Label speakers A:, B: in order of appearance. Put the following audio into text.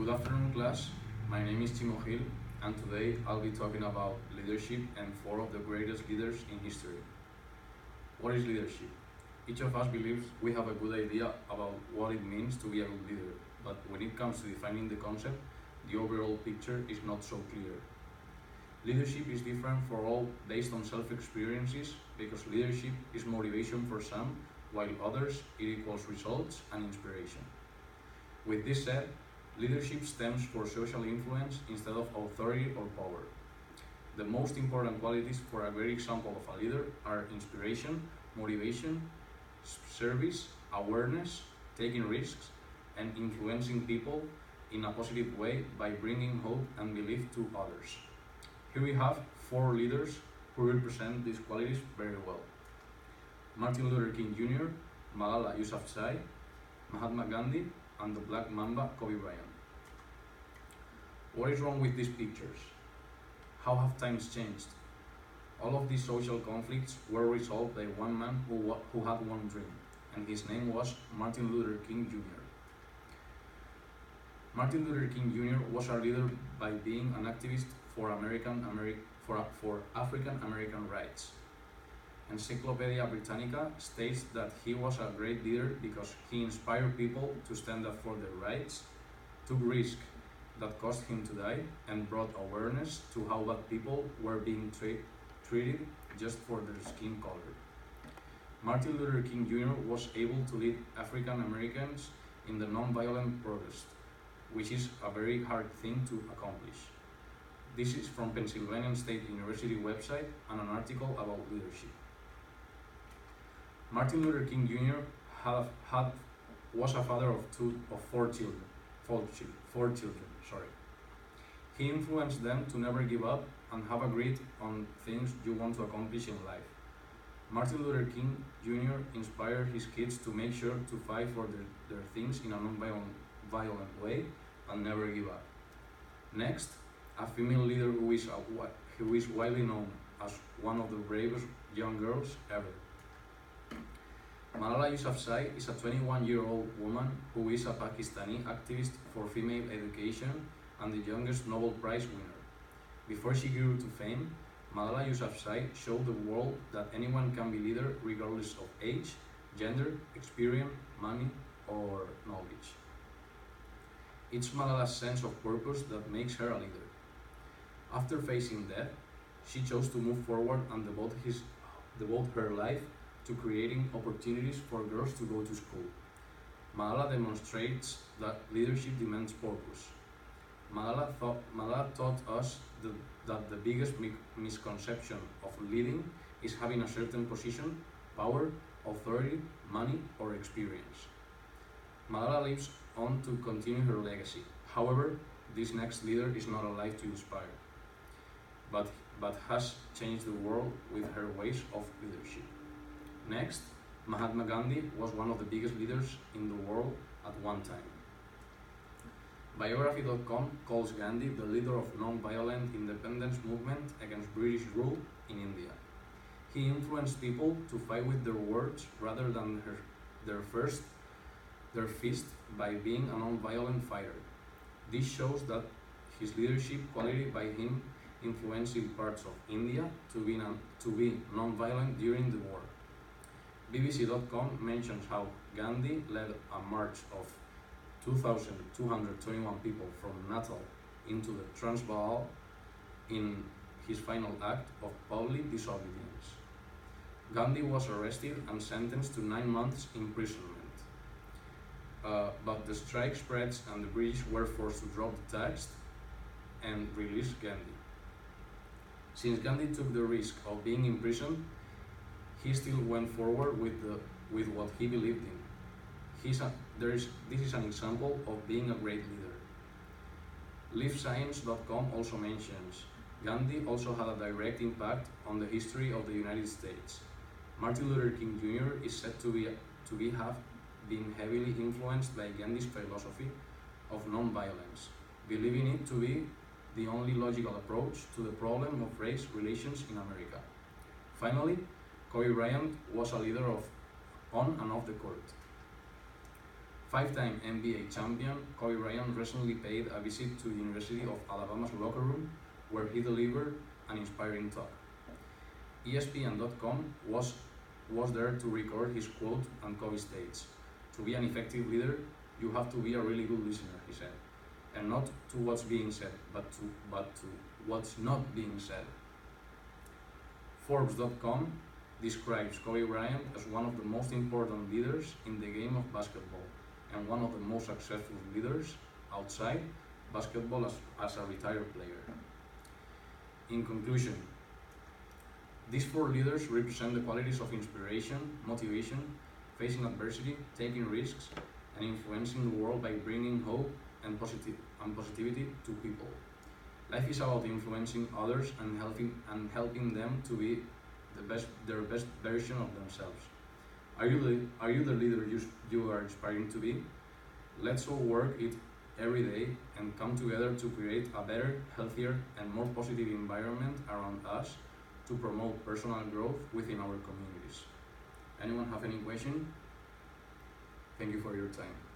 A: Good afternoon, class. My name is Timo Gil, and today I'll be talking about leadership and four of the greatest leaders in history. What is leadership? Each of us believes we have a good idea about what it means to be a good leader, but when it comes to defining the concept, the overall picture is not so clear. Leadership is different for all based on self-experiences because leadership is motivation for some, while others it equals results and inspiration. With this said, leadership stems for social influence instead of authority or power. The most important qualities for a great example of a leader are inspiration, motivation, service, awareness, taking risks, and influencing people in a positive way by bringing hope and belief to others. Here we have four leaders who represent these qualities very well. Martin Luther King Jr., Malala Yousafzai, Mahatma Gandhi, and the Black Mamba Kobe Bryant. What is wrong with these pictures? How have times changed? All of these social conflicts were resolved by one man who had one dream, and his name was Martin Luther King Jr. Martin Luther King Jr. was a leader by being an activist for African American rights. Encyclopedia Britannica states that he was a great leader because he inspired people to stand up for their rights, took risks that caused him to die, and brought awareness to how bad people were being treated just for their skin color. Martin Luther King Jr. was able to lead African Americans in the non-violent protest, which is a very hard thing to accomplish. This is from Pennsylvania State University website and an article about leadership. Martin Luther King Jr. was a father of four children. He influenced them to never give up and have agreed on things you want to accomplish in life. Martin Luther King Jr. inspired his kids to make sure to fight for their things in a non-violent way and never give up. Next, a female leader who is widely known as one of the bravest young girls ever. Malala Yousafzai is a 21-year-old woman who is a Pakistani activist for female education and the youngest Nobel Prize winner. Before she grew to fame, Malala Yousafzai showed the world that anyone can be leader regardless of age, gender, experience, money, or knowledge. It's Malala's sense of purpose that makes her a leader. After facing death, she chose to move forward and devote her life to creating opportunities for girls to go to school. Malala demonstrates that leadership demands purpose. Malala taught us that the biggest misconception of leading is having a certain position, power, authority, money, or experience. Malala lives on to continue her legacy. However, this next leader is not alive to inspire, but has changed the world with her ways of leadership. Next, Mahatma Gandhi was one of the biggest leaders in the world at one time. Biography.com calls Gandhi the leader of non-violent independence movement against British rule in India. He influenced people to fight with their words rather than their fist by being a non-violent fighter. This shows that his leadership quality by him influencing parts of India to be non-violent during the war. BBC.com mentions how Gandhi led a march of 2,221 people from Natal into the Transvaal in his final act of public disobedience. Gandhi was arrested and sentenced to 9 months imprisonment. But the strike spreads and the British were forced to drop the tax and release Gandhi. Since Gandhi took the risk of being imprisoned, he still went forward with what he believed in. This is an example of being a great leader. LiveScience.com also mentions Gandhi also had a direct impact on the history of the United States. Martin Luther King Jr. is said to have been heavily influenced by Gandhi's philosophy of non-violence, believing it to be the only logical approach to the problem of race relations in America. Finally, Kobe Bryant was a leader on and off the court. Five-time NBA champion Kobe Bryant recently paid a visit to the University of Alabama's locker room, where he delivered an inspiring talk. ESPN.com was there to record his quote, and Kobe states, "To be an effective leader, you have to be a really good listener," he said, "and not to what's being said, but to what's not being said." Forbes.com describes Kobe Bryant as one of the most important leaders in the game of basketball and one of the most successful leaders outside basketball as a retired player. In conclusion, these four leaders represent the qualities of inspiration, motivation, facing adversity, taking risks, and influencing the world by bringing hope and positivity to people. Life is about influencing others and helping them to be their best version of themselves. Are you the leader you are inspiring to be? Let's all work it every day and come together to create a better, healthier, and more positive environment around us to promote personal growth within our communities. Anyone have any question? Thank you for your time.